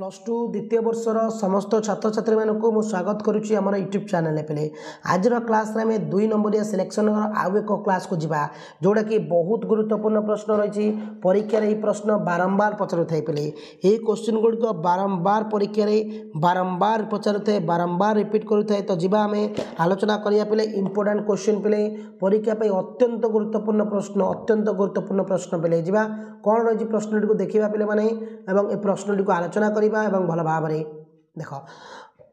Plus two द्वितीय वर्षर समस्त छात्र छात्री मानक स्वागत करुच्ची आम यूट्यूब चैनल पे आज क्लास आम 2 नंबरिया सिलेक्शन आउ एक क्लास को जीवा जोटा कि बहुत गुरुत्वपूर्ण प्रश्न रही परीक्षा ये प्रश्न बारंबार पचार था पे ये क्वेश्चन गुड़िक बारंबार परीक्षा बारंबार पचार था बारंबार रिपीट करूए तो जीवा आम आलोचना करिया पे इंपोर्टेंट क्वेश्चन पे परीक्षा अत्यंत गुरुत्वपूर्ण प्रश्न पे जीवा कौन रही प्रश्न को देखा पे मैंने ए प्रश्न को आलोचना करवा एवं भल भाव देख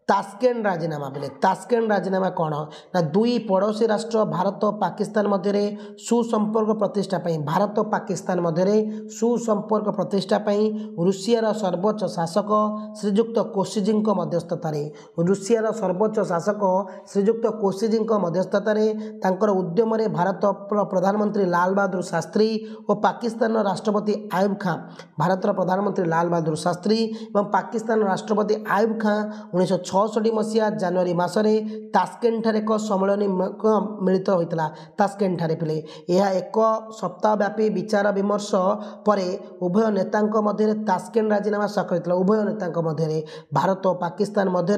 तास्केंट राजीनामा बेले तास्केंट राजीनामा कौन ना दुई पड़ोसी राष्ट्र भारत पाकिस्तान मध्य सुसंपर्क प्रतिष्ठा भारत पाकिस्तान मध्य सुसंपर्क प्रतिष्ठा रूसियार सर्वोच्च शासक श्रीजुक्त कोसिजी मध्यस्थतार रूसियार सर्वोच्च शासक श्रीजुक्त कोसिजी मध्यस्थतार उद्यम भारत प्रधानमंत्री लाल बहादुर शास्त्री और पाकिस्तान राष्ट्रपति आयुब खां भारत प्रधानमंत्री लाल बहादुर शास्त्री और पाकिस्तान राष्ट्रपति आयुब खां 1966 मसीहा जनवरी मसरे तास्केंट ठारे एक सम्मेलन मिलित होता तास्केंट ठारे पिले यह एक सप्ताह व्यापी विचार विमर्श पर उभय नेता मध्य तास्केंट राजीनामा स्वाक्षरित उभय नेता मध्य भारत और पाकिस्तान मध्य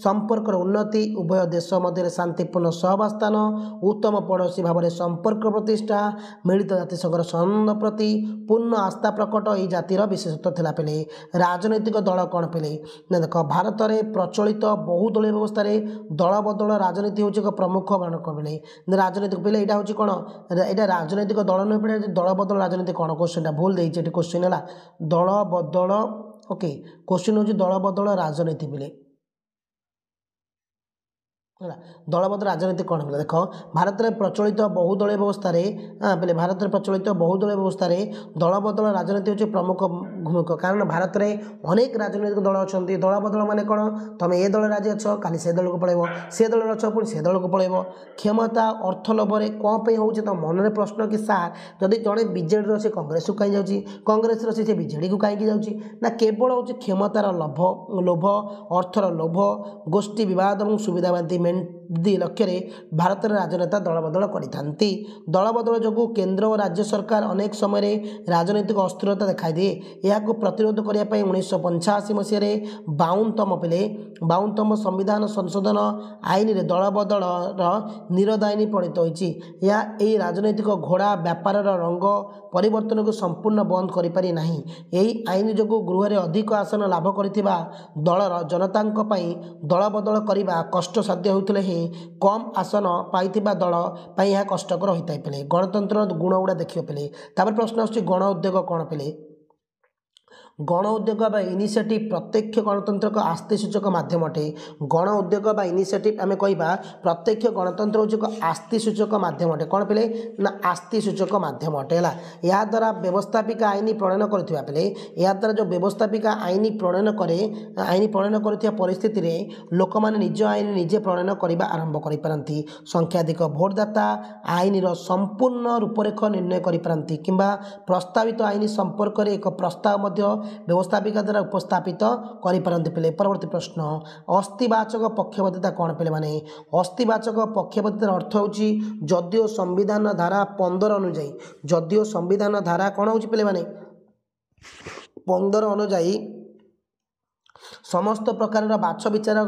संपर्क उन्नति उभय देश मध्य शांतिपूर्ण सहबास्थान उत्तम पड़ोसी भाव में संपर्क प्रतिष्ठा मिलित जातिसंघर सनद प्रति पूर्ण आस्था प्रकट यह जातिर विशेषत्व थिला पेले राजनैतिक दल कौन पेले देख भारत में प्रचलित बहुदलीय व्यवस्था दल बदल राजनीति हूँ एक प्रमुख मानक बेले राजनीतिक बेले यहाँ हूँ कौन यहाँ राजनैतिक दल नुहे पे दल बदल राजनीति कौन क्वेश्चन भूल देती क्वेश्चन है दल बदल ओके क्वेश्चन हूँ दल बदल राजनीति बेले दलबद राजनीति कौन है देख भारत में प्रचलित बहुदलीय व्यवस्था बेले भारत में प्रचलित बहुदलीय व्यवस्था दलबदल राजनीति हूँ प्रमुख भूमिका कारण भारत में अनेक राजनैतिक दल अच्छा दलबदल माने कौन तुम ए दल राजी अच्छ काली से दल को पलैब से दल अच्छ पुणी से दल को पलैब क्षमता अर्थ लोभर कौन हो तुम मन में प्रश्न कि सार जदि जड़े बीजेडी से कांग्रेस को कहीं जाऊँगी कांग्रेस से बीजेडी को कहीं जाऊँगी ना केवल हूँ क्षमतार लोभ अर्थर लोभ गोष्ठी बद और सुविधावादी मेन्दी लक्ष्य भारत राजनेता दलबदल करते दलबदल जो केंद्र और राज्य सरकार अनेक समय राजनैतिक अस्थिरता देखा दिए यह प्रतिरोध करने 1985 मसीह 52तम पे 52तम संविधान संशोधन आईन रे दलबदल निरदायनी प्रणीत होती यह राजनैतिक घोड़ा व्यापार रंग परिवर्तन को संपूर्ण बंद करें यही आईन जो गृह में अधिक आसन लाभ कर दलर जनता दलबदल करने कष्टसाध्य होते ही कम आसन पाई दल यह कष्टकर होता है पे गणतंत्र गुण गुड़ा देखिए पे प्रश्न आस गण उद्योग कौन पे गण उद्योग इनिशिएटिव प्रत्यक्ष गणतंत्र का आस्थे सूचक मध्यम अटे गण उद्योग इनिशिएटिव आम कह प्रत्यक्ष गणतंत्र हूँ एक आस्थे सूचक मध्यम अटे कौन पे ना आस्थे सूचक मध्यम अटे या द्वारा व्यवस्थापिका आईन प्रणयन करुवा बेले या द्वारा जो व्यवस्थापिका आईन प्रणयन करुवा परिस्थिति रे लोक मैंने निज आईन निजे प्रणयन करने आरंभ करें संख्याधिक भोटदाता आईन संपूर्ण रूपरेख निर्णय करें कि प्रस्तावित आईन संपर्क में एक प्रस्ताव व्यवस्थापिका द्वारा उपस्थापित करें पे परवर्ती प्रश्न अस्थिवाचक पक्षपातिता कौन पे माने अस्थिवाचक पक्षपातितार अर्थ हूँ जदियो संविधान धारा 15 अनुजाई जदियो संविधान धारा कौन हो पे माने 15 अनुजाई समस्त प्रकार बाछ विचार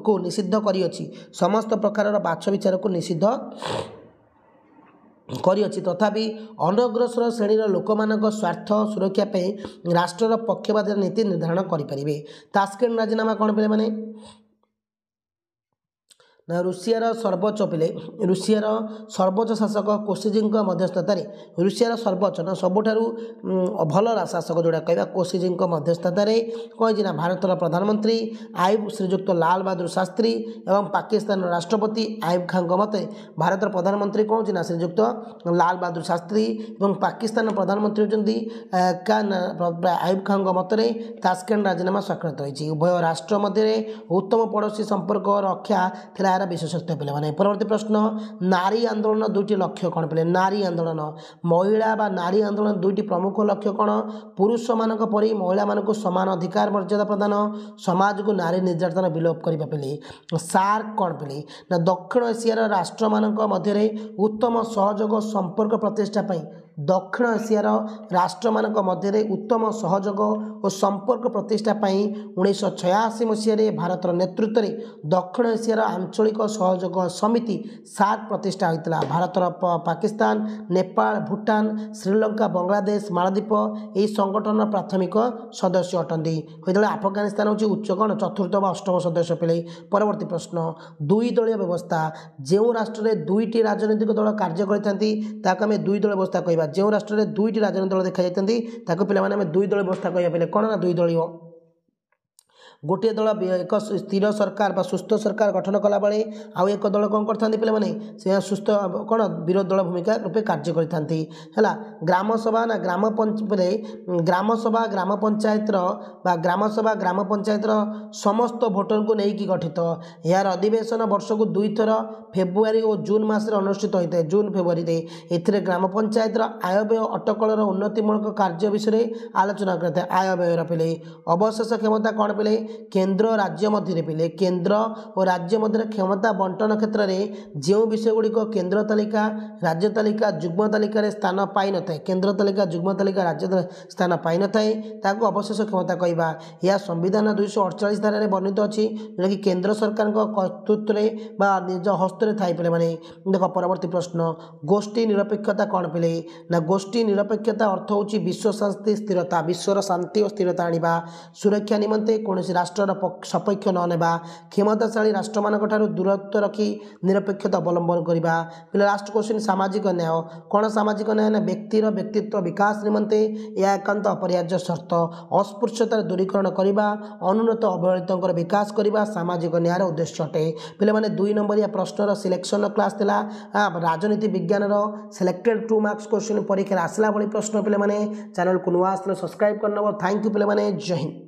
को निषिद्ध करियछि समस्त प्रकार बाछ विचार को निषिद्ध करियछि तथापि अनग्रसर श्रेणी लोक मानक स्वार्थ सुरक्षा राष्ट्र पक्षपात नीति निर्धारण करें तास्केंट राजीनामा कौन पे माने ना रूसियार सर्वोच्च पे रूसियार सर्वोच्च शासक कोसिजी मध्यस्थतार रूसियार सर्वोच्च ना सबुठारु भल शासक जोड़ा कह कोसिजी मध्यस्थतार कही ना भारत प्रधानमंत्री आयुब श्रीजुक्त लाल बहादुर शास्त्री एवं पाकिस्तान राष्ट्रपति आयुब खां मत भारत प्रधानमंत्री कौन ना श्रीजुक्त लाल बहादुर शास्त्री और पाकिस्तान प्रधानमंत्री होती आयुब खां मत तास्केंट राजीनामा स्वाक्षरित होती उभय राष्ट्र मध्य उत्तम पड़ोसी संपर्क रक्षा यार विशेषत्व पे मैंने परवर्ती प्रश्न नारी आंदोलन दुईटी लक्ष्य कौन पे नारी आंदोलन महिला बा नारी आंदोलन दुईटी प्रमुख लक्ष्य कौन पुरुष मान परी महिला मान समान अधिकार मर्यादा प्रदान समाज को नारी निर्यातन विलोप करने पे सार्क कौन पे ना दक्षिण एशियार राष्ट्र मान मध्य उत्तम सहयोग संपर्क प्रतिष्ठा दक्षिण एशियार राष्ट्र मानक मध्य उत्तम सहयोग और संपर्क प्रतिष्ठा 1986 मसीह भारत नेतृत्व में दक्षिण एशियार आंचलिक सहयोग समिति सार्क प्रतिष्ठा होता। भारतर पाकिस्तान, नेपाल, भूटान, श्रीलंका, बांग्लादेश, मालदीप यही संगठन प्राथमिक सदस्य अटंती। होता आफगानिस्तान हूँ उच्च कौन चतुर्थ व अष्टम सदस्य पिले। परवर्ती प्रश्न दुई दलीय व्यवस्था जो राष्ट्र में दुईटी राजनीतिक दल कार्य करते दुई दल व्यवस्था कहवा। जो राष्ट्र में दुईटी राजनीतिक दल देखा जाती पे दुई दल व्यवस्था कहवा कौन ना दुई दलीय। गोटे दल एक स्थिर सरकार बा सुस्थ सरकार गठन कला बेले आउ एक दल कौन करते पे से सुस्थ कौन विरोधी दल भूमिका रूपे कार्य करते है। ग्राम सभा ना ग्राम ग्राम सभा ग्राम पंचायत ग्राम सभा ग्राम पंचायत समस्त भोटर को लेकिन गठित। यार अधिवेशन वर्ष को दुई थर फेब्रुआरी और जून मासरे अनुष्ठित होता है। जून फेब्रुआरी एथिरे ग्राम पंचायत आय व्यय अटकल उन्नतिमूलक कार्य विषय आलोचना करते हैं। आय व्ययर पिले अवशेष क्षमता कौन पिले केंद्र राज्य मध्य पिले केंद्र और राज्य मध्य क्षमता बंटन क्षेत्र में जो विषय गुड़िक केंद्र तालिका राज्य तालिका जुग्म तालिका स्थान पाई न था केंद्र तालिका जुग्म तालिका राज्य स्थान पाई न था ताको अवशेष क्षमता कहवा। यह संविधान 248 धारा वर्णित अच्छी जोटा कि केंद्र सरकार कर्तृत्व निज हस्तर थाई पे मैंने देख। परवर्ती प्रश्न गोष्ठी निरपेक्षता कौन पिले ना गोष्ठी निरपेक्षता अर्थ हूँ विश्व शांति स्थिरता विश्वर शांति और स्थिरता आनिबा सुरक्षा निमंते कौन राष्ट्र सपक्ष ननेबा क्षमताशाली राष्ट्र मानक ठारू दूरत्व रखी निरपेक्षता अवलंबन करवा। पिला लास्ट क्वेश्चन सामाजिक न्याय कौन सामाजिक न्याय ना व्यक्तिर व्यक्तित्व विकास निमंते यह एकांत अपरिहार्य शर्त अस्पृश्यतार दूरीकरण करवा अनुन्नत अवहेलितों विकास करवा सामाजिक न्यायर उद्देश्य अटे। पिले माने 2 नंबरिया प्रश्नर सिलेक्शन क्लास थिला राजनीति विज्ञान सिलेक्टेड 2 मार्क्स क्वेश्चन परीक्षा आसला भली प्रश्न पिले माने चैनल को नुआ आसले सब्सक्राइब करनब। थैंक यू पिले माने जय हिंद।